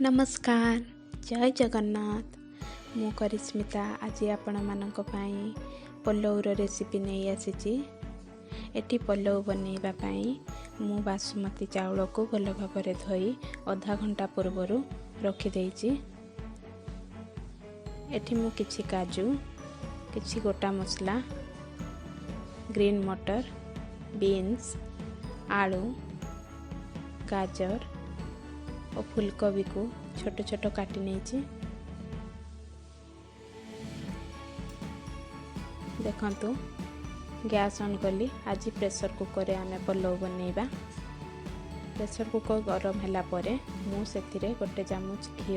नमस्कार जय जगन्नाथ मु करिस्मिता आज आपण मानक पाई पलौर रेसिपी नहीं आसी। एटी पलौ बनैबा पाई मु बासमती चाउल को भल भाव धोई आधा घंटा पूर्वर रखी देइछि। एटी मु किछि काजू किछि गोटा मसला ग्रीन मटर बीन्स आलू गाजर और फूलकोबी को छोट छोट काटी नहीं। देखंतु गैस ऑन कली। आज प्रेशर कुकर रे आमे पलौ बनैबा। प्रेशर कुकर गरम हैला परे मु सेथिरे गोटे चामच घी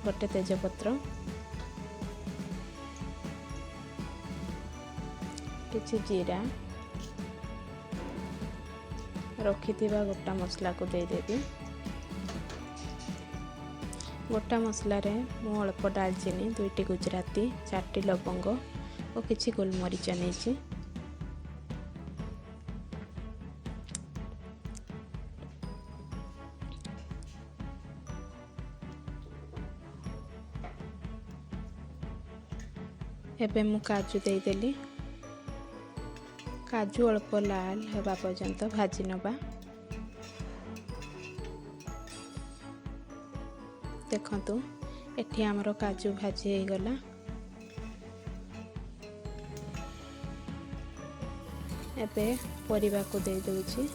गोटे तेजपत्र किछि जीरा रखिथिबा गोटा मसला को दे देबी। गोटा मसला रे मु अल्प दालचीनी 2टी गुजराती 4टी लवंग और किछि गोलमरीच नेछि। एबे मु काजू दे देली। काजू अल्प लाल हेबा पर्यंत भाजी नबा। देखंतु एठी हमर काजू भाजी हो गला। एबे परिबा को दे दउछि।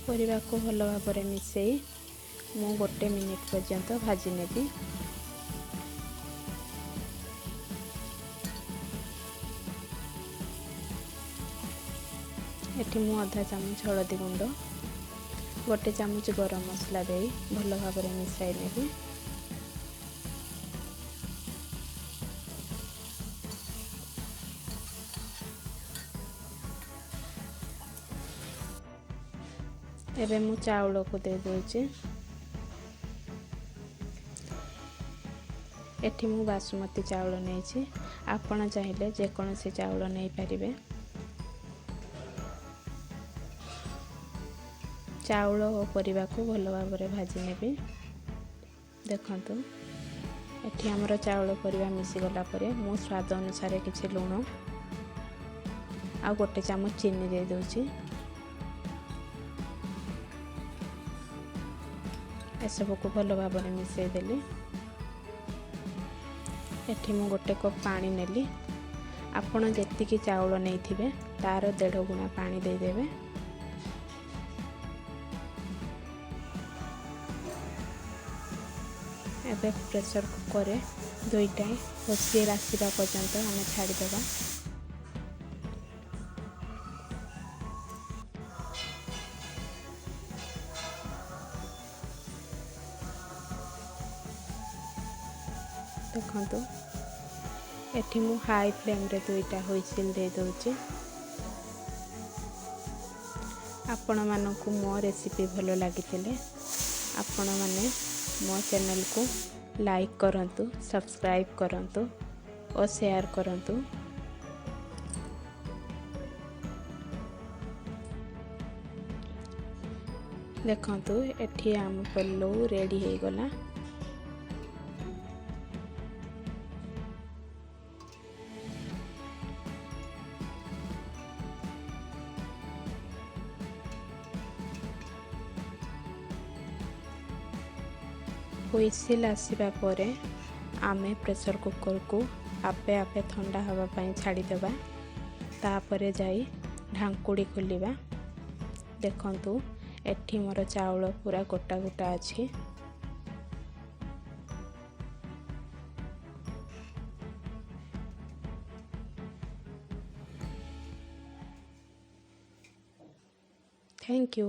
परिबा को भल भाबरे मिसेई मु 1 मिनिट पर्यंत भाजी नेबी। एठी मु आधा चामच हलदी गुंड 1 चामच गरम मसला दे भल भाबरे मिसाई नेबी। एबे मु चाउल को दे दोछि। एठी मु बासमती चाउल नेछि। आपण चाहिले जे कोनोसी चाउल नै परिबे। चाउल और परिबा को भल भाबरे भाजी नेबी। देखंतु एठी हमर चाउल परिबा मिसी गला परे मु स्वाद अनुसार किछि लूण आ 1 चामच चीनी दे दोछि। एसबू को भल भाबरे मिसई देली। एठी मु 1 कप पानी नेली। आपण जेतिकी चाउल नैथिबे तार 1.5 गुणा पानी दे देबे। एबे प्रेशर कुकर रे 2टा होसिएर आसीबा पर्यंत हमें छाड़ी देबा। देखंतु एठी मु हाई फ्लेम रे 2टा हुइसिल दे दोछि। आपण मानकु मो रेसिपी भलो लागितिले आपण माने मो चैनल को लाइक करंतु सब्सक्राइब करंतु और शेयर करंतु। देखंतु एठी आम पल्लू रेडी हो गला। हुइसिल आसीबा परे आमे प्रेशर कुकर को आपे आपे ठंडा हवा पाई छाड़ी देबा। तापरे जाई ढांकुड़ी खोलिबा। देखंतु एठी मोर चाउल पूरा गोटा गोटा अछि। Thank you.